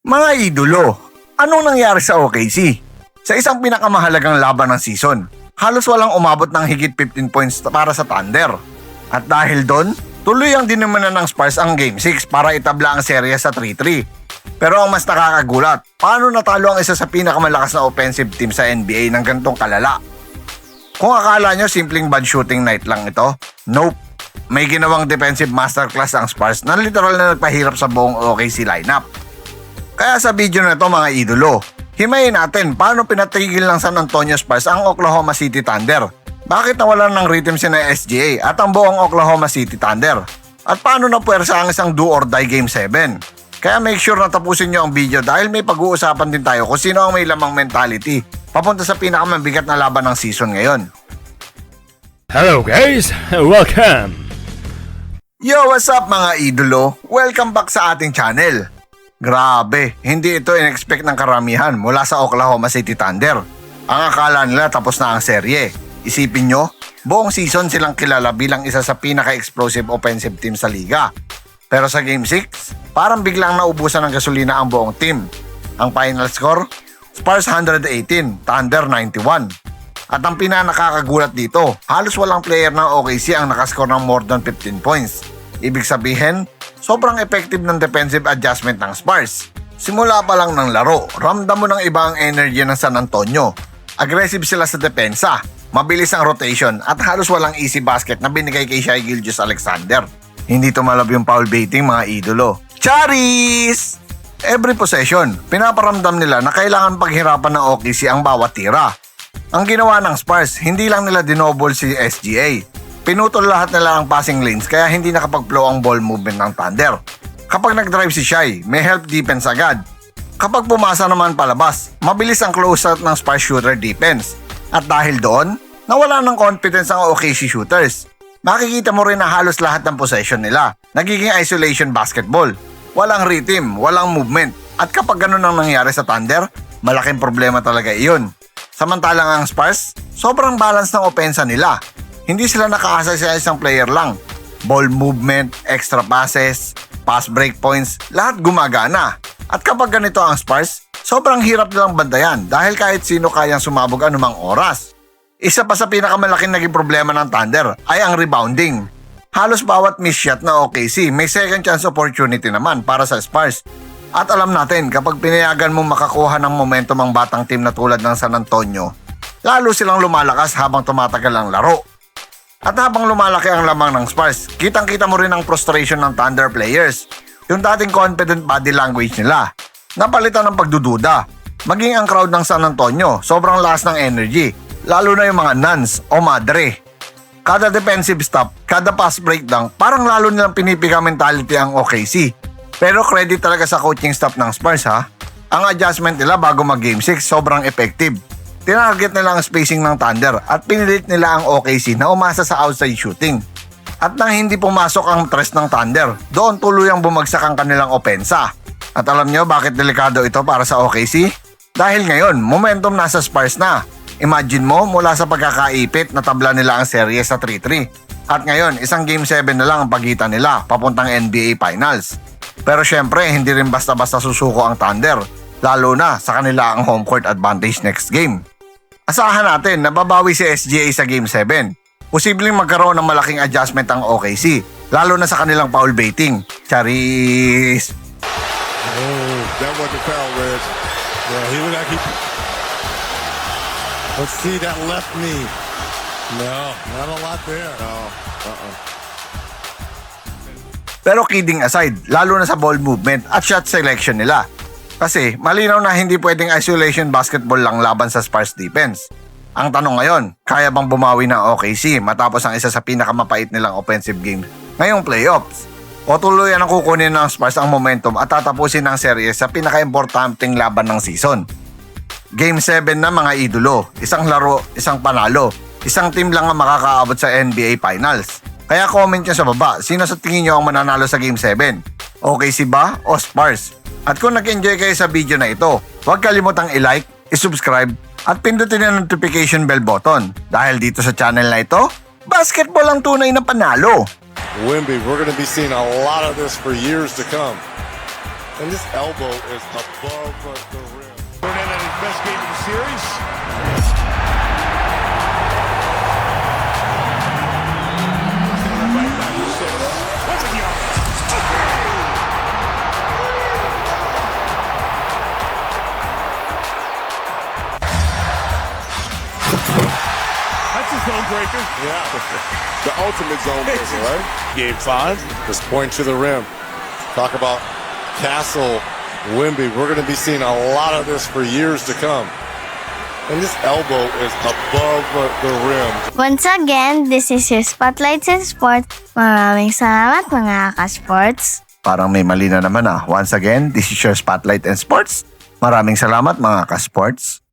Mga idolo, anong nangyari sa OKC? Sa isang pinakamahalagang laban ng season, halos walang umabot ng higit 15 points para sa Thunder. At dahil doon, tuloy ang dinumanan ng Spurs ang Game 6 para itabla ang serye sa 3-3. Pero ang mas nakakagulat, paano natalo ang isa sa pinakamalakas na offensive team sa NBA ng gantong kalala? Kung akala nyo simpleng bad shooting night lang ito, nope. May ginawang defensive masterclass ang Spurs na literal na nagpahirap sa buong OKC lineup. Kaya sa video na ito mga idolo, himayin natin paano pinatigil ng San Antonio Spurs ang Oklahoma City Thunder. Bakit nawalan ng rhythm si na SGA at ang buong Oklahoma City Thunder? At paano napuwersa ang isang do or die Game 7? Kaya make sure na tapusin nyo ang video dahil may pag-uusapan din tayo kung sino ang may lamang mentality papunta sa pinakamabigat na laban ng season ngayon. Hello guys, welcome! Yo, what's up mga idolo? Welcome back sa ating channel. Grabe, hindi ito in-expect ng karamihan mula sa Oklahoma City Thunder. Ang akala nila tapos na ang serye. Isipin nyo, buong season silang kilala bilang isa sa pinaka-explosive offensive team sa liga. Pero sa Game 6, parang biglang naubusan ng gasolina ang buong team. Ang final score, Spurs 118, Thunder 91. At ang pinanakakagulat dito, halos walang player ng OKC ang nakascore ng more than 15 points. Ibig sabihin, sobrang effective ng defensive adjustment ng Spurs. Simula pa lang ng laro, ramdam mo ng iba ang energy ng San Antonio. Aggressive sila sa depensa, mabilis ang rotation at halos walang easy basket na binigay kay Shai Gilgeous-Alexander. Hindi tumalab yung foul baiting mga idolo. Charis! Every possession, pinaparamdam nila na kailangan paghirapan ng OKC ang bawat tira. Ang ginawa ng Spurs, hindi lang nila dinobol si SGA. Pinutol lahat nila ang passing lanes kaya hindi nakapag-flow ang ball movement ng Thunder. Kapag nag-drive si Shai, may help defense agad. Kapag pumasa naman palabas, mabilis ang closeout ng Spurs shooter defense. At dahil doon, nawala ng confidence ang OKC shooters. Makikita mo rin na halos lahat ng possession nila nagiging isolation basketball. Walang rhythm, walang movement. At kapag ganun ang nangyari sa Thunder, malaking problema talaga iyon. Samantalang ang Spurs, sobrang balance ng opensa nila. Hindi sila nakaasa sa isang player lang. Ball movement, extra passes, pass break points, lahat gumagana. At kapag ganito ang Spurs, sobrang hirap nilang bantayan dahil kahit sino kayang sumabog anumang oras. Isa pa sa pinakamalaking naging problema ng Thunder ay ang rebounding. Halos bawat miss shot na OKC may second chance opportunity naman para sa Spurs. At alam natin kapag pinayagan mong makakuha ng momentum ang batang team na tulad ng San Antonio, lalo silang lumalakas habang tumatagal ang laro. At habang lumalaki ang lamang ng Spurs, kitang-kita mo rin ang frustration ng Thunder players. Yung dating confident body language nila, napalitan ng pagdududa. Maging ang crowd ng San Antonio, sobrang lakas ng energy, lalo na yung mga nuns o madre. Kada defensive stop, kada pass breakdown, parang lalo nilang pinipika mentality ang OKC. Pero credit talaga sa coaching staff ng Spurs ha. Ang adjustment nila bago mag Game 6 sobrang effective. Tinarget nila ang spacing ng Thunder at pinilit nila ang OKC na umasa sa outside shooting. At nang hindi pumasok ang tres ng Thunder, doon tuluyang bumagsak ang kanilang opensa. At alam nyo bakit delikado ito para sa OKC? Dahil ngayon, momentum nasa Spurs na. Imagine mo mula sa pagkakaipit na tabla nila ang serye sa 3-3. At ngayon, isang Game 7 na lang ang pagitan nila papuntang NBA Finals. Pero syempre, hindi rin basta-basta susuko ang Thunder, lalo na sa kanila ang home court advantage next game. Asahan natin na babawi si SGA sa Game 7. Posibleng magkaroon ng malaking adjustment ang OKC, lalo na sa kanilang foul baiting. Charis! Oh, that wasn't foul, Reg. Yeah, he would actually... Let's see that left knee. No, not a lot there. No, Pero kidding aside, lalo na sa ball movement at shot selection nila. Kasi malinaw na hindi pwedeng isolation basketball lang laban sa Spurs defense. Ang tanong ngayon, kaya bang bumawi ng OKC matapos ang isa sa pinakamapait nilang offensive game ngayong playoffs? O tuluyan ang kukunin ng Spurs ang momentum at tatapusin ang serye sa pinaka-importanting laban ng season? Game 7 na mga idolo, isang laro, isang panalo, isang team lang ang makakaabot sa NBA Finals. Kaya comment nyo sa baba, sino sa tingin nyo ang mananalo sa Game 7? OKC ba o Spurs? At kung nag-enjoy kayo sa video na ito, huwag kalimutang i-like, i-subscribe, at pindutin ang notification bell button. Dahil dito sa channel na ito, basketball ang tunay na panalo. Wemby, we're going to be seeing a lot of this for years to come. And this elbow is above the rim. Burnett had his best game of the series. Right back to six. Wembanyama. That's a zone breaker. Yeah. The ultimate zone breaker, right? Game 5. Just point to the rim. Talk about Castle, Wemby. We're going to be seeing a lot of this for years to come. And this elbow is above the rim. Once again, this is your Spotlights in Sport. Maraming salamat mga ka-sports. Parang may mali na naman ah. Once again, this is your Spotlight and Sports. Maraming salamat mga ka-sports.